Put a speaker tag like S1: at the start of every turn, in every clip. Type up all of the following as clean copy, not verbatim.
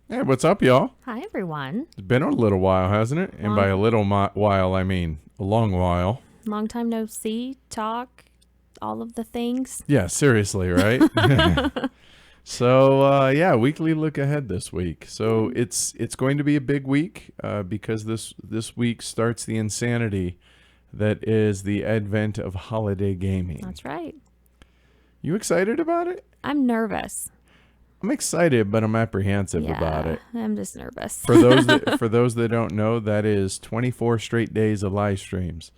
S1: Hey, what's up, y'all?
S2: Hi, everyone.
S1: It's been a little while, hasn't it? And by a little while, I mean a long while.
S2: Long time no see, talk, all of the things.
S1: Yeah, seriously, right? So, weekly look ahead this week. So it's going to be a big week because this week starts the insanity that is the advent of holiday gaming.
S2: That's right.
S1: You excited about it?
S2: I'm nervous.
S1: I'm excited, but I'm apprehensive about it.
S2: I'm just nervous.
S1: For those that don't know, that is 24 straight days of live streams.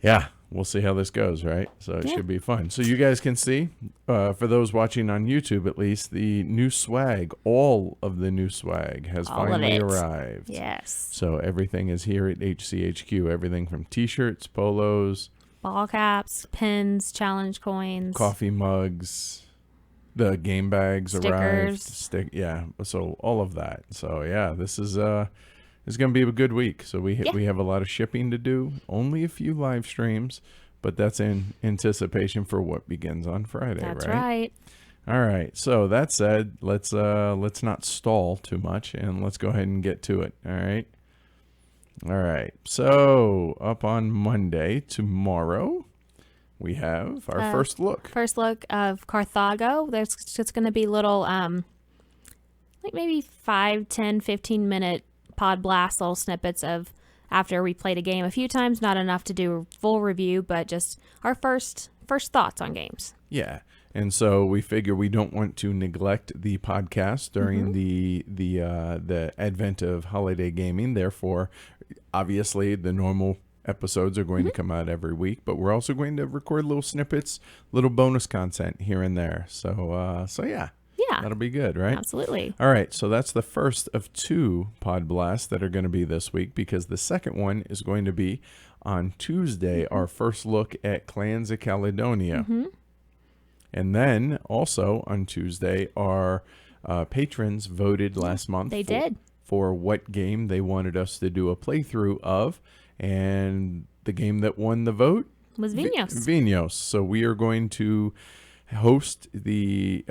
S1: Yeah, we'll see how this goes, right? So it should be fun. So you guys can see, for those watching on YouTube at least, the new swag, all of the new swag has finally arrived.
S2: Yes.
S1: So everything is here at HCHQ. Everything from t-shirts, polos,
S2: ball caps, pins, challenge coins,
S1: coffee mugs, the game bags arrived. So all of that. So yeah, this is going to be a good week. So we have a lot of shipping to do. Only a few live streams, but that's in anticipation for what begins on Friday.
S2: That's right.
S1: All right. So that said, let's not stall too much and let's go ahead and get to it. All right. All right. So up on Monday, tomorrow, we have our first look.
S2: First look of Carthago. There's just going to be little, like maybe 5, 10, 15-minute pod blast, little snippets of after we played a game a few times. Not enough to do a full review, but just our first thoughts on games.
S1: Yeah. And so we figure we don't want to neglect the podcast during the advent of holiday gaming. Therefore, obviously, the normal episodes are going to come out every week, but we're also going to record little snippets, little bonus content here and there. So yeah, that'll be good, right?
S2: Absolutely.
S1: All right, so that's the first of 2 pod blasts that are going to be this week, because the second one is going to be on Tuesday, our first look at Clans of Caledonia. And then also on Tuesday, our patrons voted last month.
S2: They did.
S1: For what game they wanted us to do a playthrough of. And the game that won the vote
S2: was Vinhos.
S1: Vinhos. So we are going to host the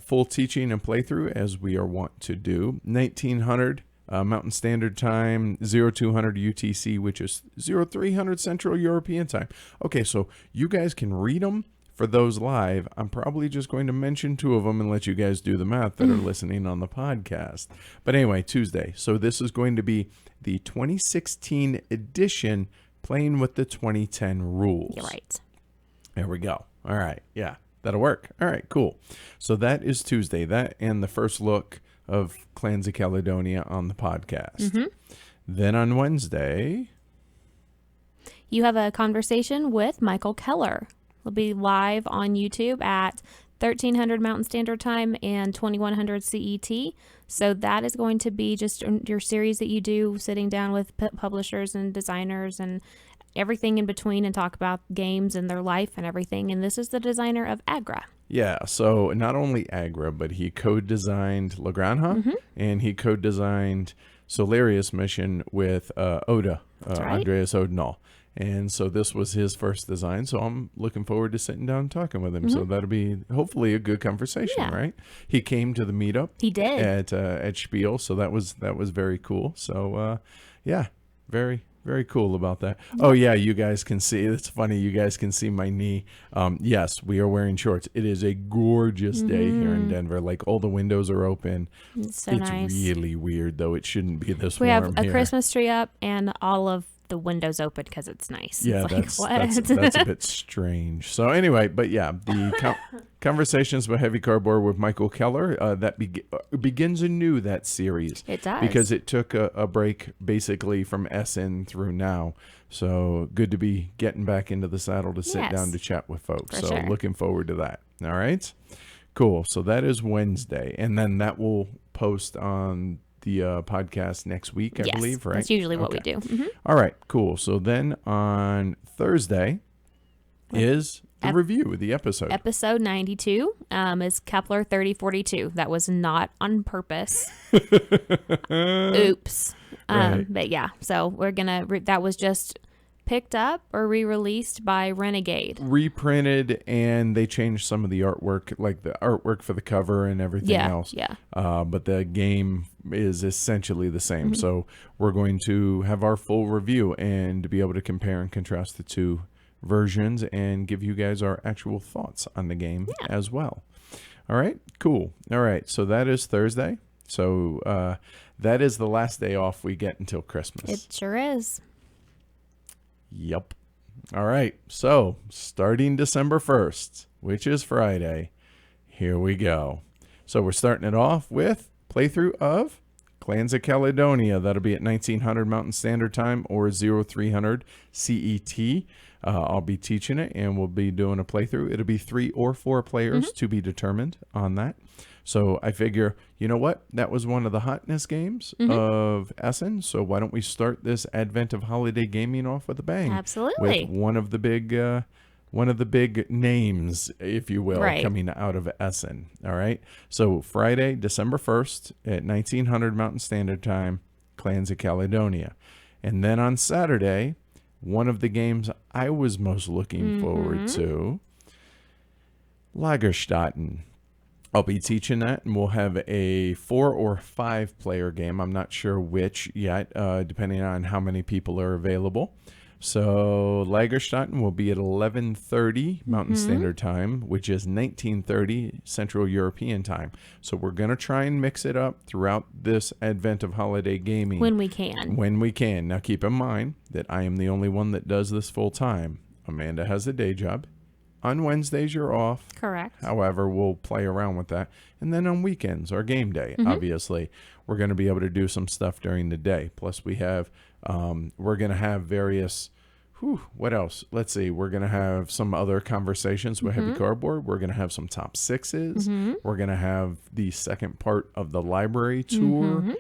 S1: full teaching and playthrough as we are wont to do. 1900 Mountain Standard Time, 0200 UTC, which is 0300 Central European Time. Okay, so you guys can read them. For those live, I'm probably just going to mention 2 of them and let you guys do the math that are listening on the podcast. But anyway, Tuesday. So this is going to be the 2016 edition playing with the 2010 rules.
S2: You're right.
S1: There we go. All right. Yeah, that'll work. All right, cool. So that is Tuesday. That and the first look of Clans of Caledonia on the podcast. Then on Wednesday,
S2: you have a conversation with Michael Keller. It'll be live on YouTube at 1300 Mountain Standard Time and 2100 CET. So that is going to be just your series that you do, sitting down with publishers and designers and everything in between, and talk about games and their life and everything. And this is the designer of Agra.
S1: Yeah, so not only Agra, but he co-designed La Granja, and he co-designed Solarius Mission with Oda, Andreas Odendahl. And so this was his first design, so I'm looking forward to sitting down and talking with him. So that'll be hopefully a good conversation, right? He came to the meetup.
S2: He did
S1: at Spiel, so that was very cool. So very, very cool about that. Oh yeah, you guys can see. It's funny. You guys can see my knee. Yes, we are wearing shorts. It is a gorgeous day here in Denver. Like, all the windows are open.
S2: It's so nice.
S1: It's really weird though. It shouldn't be this warm here.
S2: We have a Christmas tree up and all of the windows open because it's nice.
S1: Yeah,
S2: it's
S1: that's a bit strange. So anyway, but yeah, the conversations with Heavy Cardboard with Michael Keller, that begins anew that series.
S2: It does.
S1: Because it took a break basically from SN through now. So good to be getting back into the saddle to sit down to chat with folks. So looking forward to that. All right. Cool. So that is Wednesday. And then that will post on the podcast next week, I believe, right?
S2: That's usually what we do.
S1: All right, cool. So then on Thursday is the review of the episode.
S2: Episode 92 is Kepler 3042. That was not on purpose. Oops.
S1: Right.
S2: But yeah, so we're going to, that was just picked up or re-released by Renegade.
S1: Reprinted, and they changed some of the artwork, like the artwork for the cover and everything else.
S2: Yeah.
S1: But the game is essentially the same.
S2: Mm-hmm.
S1: So we're going to have our full review and be able to compare and contrast the two versions and give you guys our actual thoughts on the game as well. All right, cool. All right, so that is Thursday. So that is the last day off we get until Christmas.
S2: It sure is.
S1: Yep. All right, so starting December 1st, which is Friday, here we go. So we're starting it off with playthrough of Clans of Caledonia. That'll be at 1900 Mountain Standard Time or 0300 CET. I'll be teaching it, and we'll be doing a playthrough. It'll be 3 or 4 players to be determined on that. So I figure, you know what? That was one of the hotness games of Essen. So why don't we start this advent of holiday gaming off with a bang?
S2: Absolutely.
S1: With one of the big names, if you will, coming out of Essen. All right. So Friday, December 1st at 1900 Mountain Standard Time, Clans of Caledonia. And then on Saturday, one of the games I was most looking forward to, Lagerstätten. I'll be teaching that, and we'll have a 4 or 5 player game. I'm not sure which yet, depending on how many people are available. So Lagerstätten will be at 11:30 Mountain Standard Time, which is 19:30 Central European Time. So we're going to try and mix it up throughout this advent of holiday gaming.
S2: When we can.
S1: When we can. Now keep in mind that I am the only one that does this full time. Amanda has a day job. On Wednesdays, you're off.
S2: Correct.
S1: However, we'll play around with that. And then on weekends, our game day, obviously, we're going to be able to do some stuff during the day. Plus, we have, we're going to have various, what else? Let's see. We're going to have some other conversations with Heavy Cardboard. We're going to have some top 6s. We're going to have the second part of the library tour.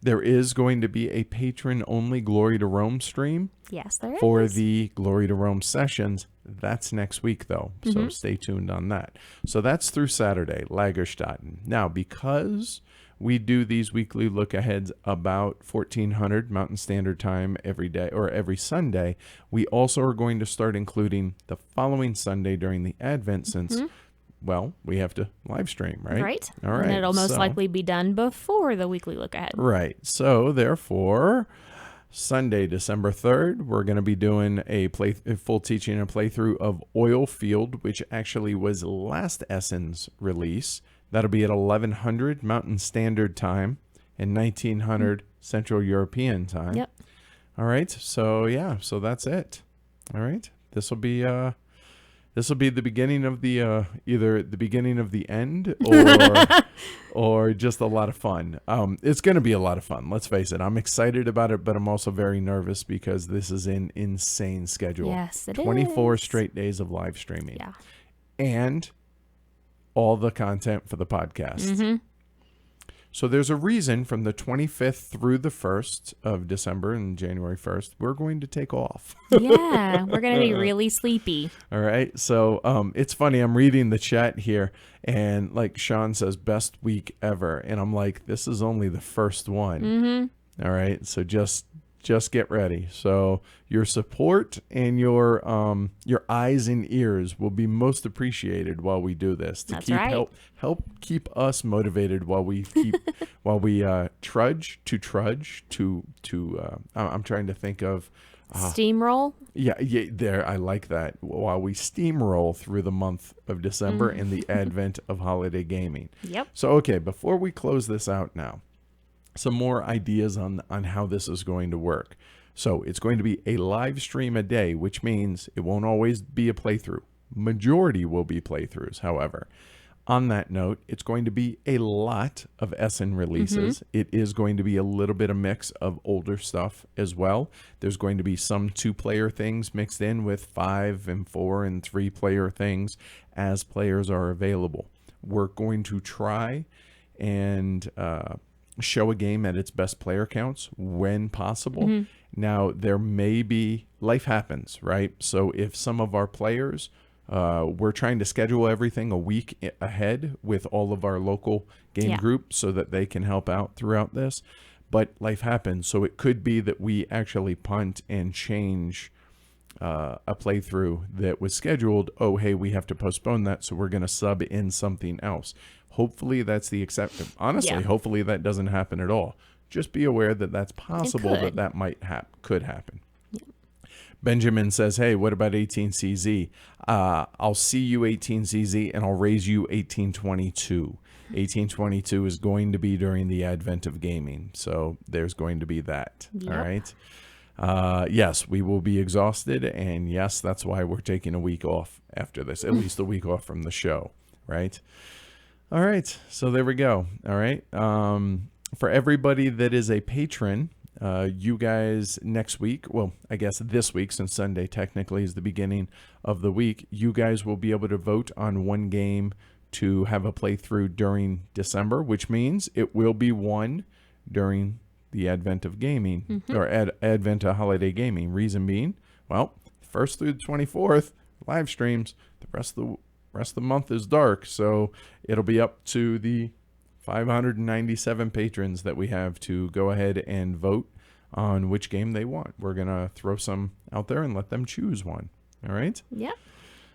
S1: There is going to be a patron-only Glory to Rome stream.
S2: Yes, there is.
S1: For the Glory to Rome sessions. That's next week, though, so stay tuned on that. So that's through Saturday, Lagerstätten. Now, because we do these weekly look-aheads about 1400 Mountain Standard Time every day or every Sunday, we also are going to start including the following Sunday during the Advent since, well, we have to live stream, right?
S2: Right.
S1: All right.
S2: And it'll most likely be done before the weekly look-ahead.
S1: Right. So, therefore, Sunday, December 3rd, we're going to be doing a full teaching and playthrough of Oilfield, which actually was last Essen's release. That'll be at 1100 Mountain Standard Time and 1900 Central European Time.
S2: Yep.
S1: All right. So, yeah. So that's it. All right. This will be the beginning of the either the beginning of the end or just a lot of fun. It's going to be a lot of fun. Let's face it. I'm excited about it, but I'm also very nervous because this is an insane schedule.
S2: Yes, it is.
S1: 24 straight days of live streaming.
S2: Yeah.
S1: And all the content for the podcast. So there's a reason from the 25th through the 1st of December and January 1st, we're going to take off.
S2: Yeah, we're going to be really sleepy.
S1: All right. So it's funny. I'm reading the chat here and like Sean says, best week ever. And I'm like, this is only the first one. All right. So just get ready. So your support and your eyes and ears will be most appreciated while we do this to
S2: That's
S1: keep
S2: right.
S1: help keep us motivated while we keep trudge to I'm trying to think of
S2: Steamroll.
S1: yeah, there. I like that. While we steamroll through the month of December and the advent of holiday gaming.
S2: Yep.
S1: So, okay, before we close this out now, some more ideas on how this is going to work. So it's going to be a live stream a day, which means it won't always be a playthrough. Majority will be playthroughs, however. On that note, it's going to be a lot of Essen releases. It is going to be a little bit of mix of older stuff as well. There's going to be some 2-player things mixed in with 5 and 4 and 3-player things as players are available. We're going to try and show a game at its best player counts when possible. Now, there may be, life happens, right? So if some of our players, we're trying to schedule everything a week ahead with all of our local game groups so that they can help out throughout this. but life happens. So it could be that we actually punt and change a playthrough that was scheduled. Oh, hey, we have to postpone that, so we're going to sub in something else. Hopefully that's the exception. Honestly,
S2: Yeah.
S1: hopefully that doesn't happen at all. Just be aware that that's possible,
S2: could.
S1: that might could happen. Benjamin says, hey, what about 18CZ? I'll see you 18CZ and I'll raise you 1822. 1822 is going to be during the advent of gaming. So there's going to be that.
S2: Yep.
S1: All right. Yes, we will be exhausted. And yes, that's why we're taking a week off after this, at least a week off from the show. Right. All right. So there we go. All right. For everybody that is a patron, you guys next week, well, I guess this week, since Sunday technically is the beginning of the week, you guys will be able to vote on one game to have a playthrough during December, which means it will be one during the advent of gaming or advent of holiday gaming. Reason being, well, 1st through the 24th, live streams. The rest of the month is dark, so it'll be up to the 597 patrons that we have to go ahead and vote on which game they want. We're going to throw some out there and let them choose one. All right?
S2: Yep.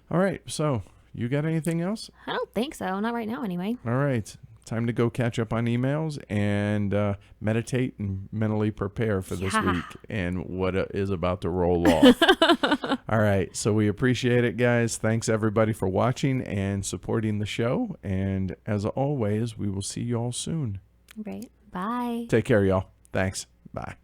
S1: All right. So, you got anything else?
S2: I don't think so. Not right now, anyway.
S1: All right. Time to go catch up on emails and meditate and mentally prepare for this week and what is about to roll off. All right. So we appreciate it, guys. Thanks, everybody, for watching and supporting the show. And as always, we will see you all soon.
S2: Great. Bye.
S1: Take care, y'all. Thanks. Bye.